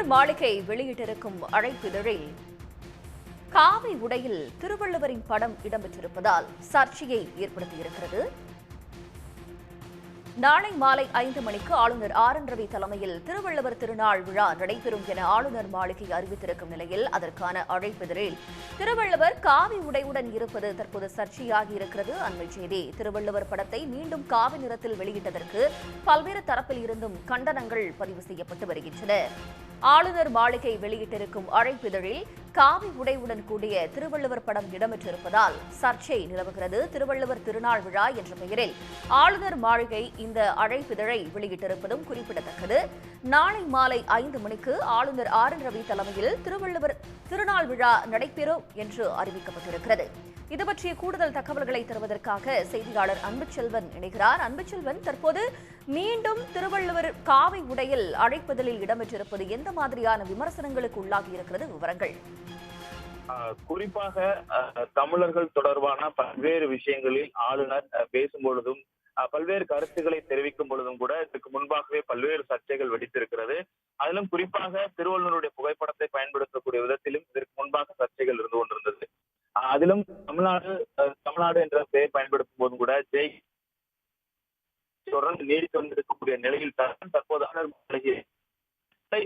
ஆளுநர் மாளிகை வெளியிட்டிருக்கும் அழைப்பிதழில் காவி உடையில் திருவள்ளுவரின் படம் இடம்பெற்றிருப்பதால் சர்ச்சையை ஏற்படுத்தியிருக்கிறது. நாளை மாலை 5 மணிக்கு ஆளுநர் RN ரவி தலைமையில் திருவள்ளுவர் திருநாள் விழா நடைபெறும் என ஆளுநர் மாளிகை அறிவித்திருக்கும் நிலையில் அதற்கான அழைப்பிதழில் திருவள்ளுவர் காவி உடையுடன் இருப்பது தற்போது சர்ச்சையாகி இருக்கிறது. அண்மை செய்தி, திருவள்ளுவர் படத்தை மீண்டும் காவி நிறத்தில் வெளியிட்டதற்கு பல்வேறு தரப்பில் இருந்தும் கண்டனங்கள் பதிவு செய்யப்பட்டு வருகின்றன. ஆளுநர் மாளிகை வெளியிட்டிருக்கும் அழைப்பிதழில் காவி உடையுடன் கூடிய திருவள்ளுவர் படம் இடம்பெற்றிருப்பதால் சர்ச்சை நிலவுகிறது. திருவள்ளுவர் திருநாள் விழா என்ற பெயரில் ஆளுநர் மாளிகை இந்த அழைப்பிதழை வெளியிட்டிருப்பதும் குறிப்பிடத்தக்கது. நாளை மாலை 5 மணிக்கு ஆளுநர் RN ரவி தலைமையில் திருவள்ளுவர் திருநாள் விழா நடைபெறும் என்று அறிவிக்கப்பட்டிருக்கிறது. இது பற்றிய கூடுதல் தகவல்களை தருவதற்காக செய்தியாளர் அன்புச்செல்வன் இணைகிறார். அன்புச்செல்வன், தற்போது மீண்டும் திருவள்ளுவர் காவி உடையில் அழைப்பிதழில் இடம்பெற்றிருப்பது எந்த மாதிரியான விமர்சனங்களுக்கு உள்ளாகி இருக்கிறது? விவரங்கள். குறிப்பாக தமிழர்கள் தொடர்பான பல்வேறு விஷயங்களில் ஆளுநர் பேசும்பொழுதும் பல்வேறு கருத்துக்களை தெரிவிக்கும் பொழுதும் கூட இதற்கு முன்பாகவே பல்வேறு சர்ச்சைகள் வெடித்திருக்கிறது. அதிலும் குறிப்பாக திருவள்ளுவருடைய புகைப்படத்தை பயன்படுத்தக்கூடிய விதத்திலும் இதற்கு முன்பாக சர்ச்சைகள் இருந்து கொண்டிருந்தது. அதிலும் தமிழ்நாடு என்ற பெயர் பயன்படுத்தும் போதும் கூட ஜெய் தொடர்ந்து நீடித்து வந்திருக்கக்கூடிய நிலையில் தான் தற்போது ஆளுநர் மாளிகை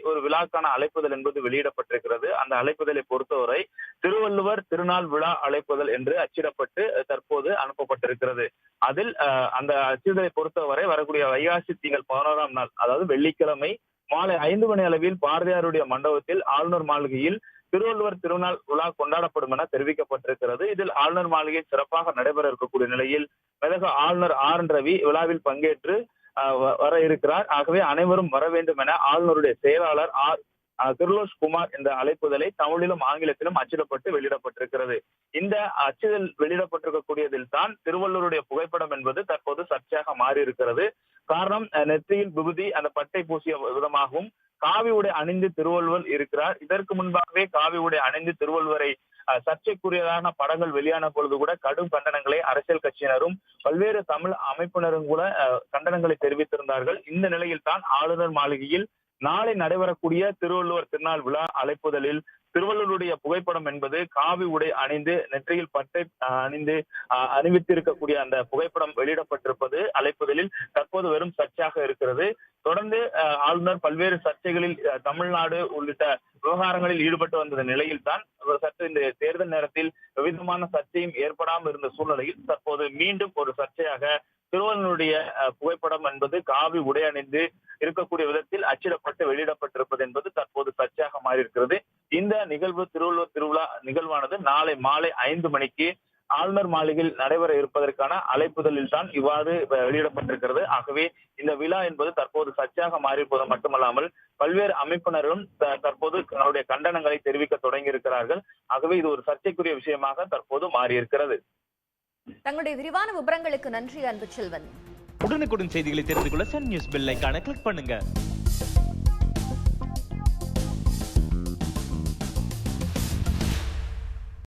ஒரு விழாக்கான அழைப்புதல் என்பது வெளியிடப்பட்டிருக்கிறது. அந்த அழைப்புதலை பொறுத்தவரை திருவள்ளுவர் திருநாள் விழா அழைப்புதல் என்று அச்சிடப்பட்டு தற்போது அனுப்பப்பட்டிருக்கிறது. அதில் அந்த அச்சிடலை பொறுத்தவரை வரக்கூடிய வைகாசி திங்கள் 11ஆம் நாள், அதாவது வெள்ளிக்கிழமை மாலை 5 மணி அளவில் பாரதியாருடைய மண்டபத்தில் ஆளுநர் மாளிகையில் திருவள்ளுவர் திருநாள் விழா கொண்டாடப்படும் என தெரிவிக்கப்பட்டிருக்கிறது. இதில் ஆளுநர் மாளிகை சிறப்பாக நடைபெற இருக்கக்கூடிய நிலையில் ஆளுநர் RN ரவி விழாவில் பங்கேற்று வர இருக்கிறார். ஆகவே அனைவரும் வர வேண்டும் என ஆளுநருடைய செயலாளர் கிர்லோஷ் குமார் என்ற அழைப்புதலை தமிழிலும் ஆங்கிலத்திலும் அச்சிடப்பட்டு வெளியிடப்பட்டிருக்கிறது. இந்த அச்சிதழ் வெளியிடப்பட்டிருக்கக்கூடியதில் தான் திருவள்ளுவருடைய புகைப்படம் என்பது தற்போது சர்ச்சையாக மாறி இருக்கிறது. காரணம், நெற்றியில் விபூதி அந்த பட்டை பூசிய விதமாகவும் காவி உடை அணிந்து திருவள்ளுவர் இருக்கிறார். இதற்கு முன்பாகவே காவி உடை அணிந்து திருவள்ளுவரை சர்ச்சைக்குரியதான படங்கள் வெளியான பொழுது கூட கடும் கண்டனங்களை அரசியல் கட்சியினரும் பல்வேறு தமிழ் அமைப்பினரும் கூட கண்டனங்களை தெரிவித்திருந்தார்கள். இந்த நிலையில் தான் ஆளுநர் மாளிகையில் நாளை நடைபெறக்கூடிய திருவள்ளுவர் திருநாள் விழா அழைப்புதலில் திருவள்ளுவருடைய புகைப்படம் என்பது காவி உடை அணிந்து நெற்றியில் பட்டை அணிவித்திருக்கக்கூடிய அந்த புகைப்படம் வெளியிடப்பட்டிருப்பது அழைப்புதலில் தற்போது வெறும் சர்ச்சையாக இருக்கிறது. தொடர்ந்து ஆளுநர் பல்வேறு சர்ச்சைகளில் தமிழ்நாடு உள்ளிட்ட விவகாரங்களில் ஈடுபட்டு வந்த நிலையில் தான் சற்று இந்த தேர்தல் நேரத்தில் விதமான சர்ச்சையும் ஏற்படாமல் இருந்த சூழ்நிலையில் தற்போது மீண்டும் ஒரு சர்ச்சையாக திருவள்ளுவருடைய புகைப்படம் என்பது காவி உடை அணிந்து இருக்கக்கூடிய விதத்தில் அச்சிடப்பட்டு வெளியிடப்பட்டிருப்பது என்பது தற்போது சர்ச்சையாக மாறியிருக்கிறது. இந்த நிகழ்வு திருவள்ளுவர் திருவிழா நிகழ்வானது நாளை மாலை 5 மணிக்கு ஆளுநர் மாளிகையில் நடைபெற இருப்பதற்கான அழைப்புதலில் தான் இவ்வாறு வெளியிடப்பட்டிருக்கிறது. ஆகவே இந்த விழா என்பது தற்போது சர்ச்சையாக மாறியிருப்பது மட்டுமல்லாமல் பல்வேறு அமைப்பினரும் தற்போது தன்னுடைய கண்டனங்களை தெரிவிக்க தொடங்கி இருக்கிறார்கள். ஆகவே இது ஒரு சர்ச்சைக்குரிய விஷயமாக தற்போது மாறியிருக்கிறது. தங்களுடைய விரிவான விவரங்களுக்கு நன்றி அன்புச்செல்வன். உடனுக்குடன் செய்திகளை தெரிந்து கொள்ள சன் நியூஸ் பெல் ஐகானை கிளிக் பண்ணுங்க.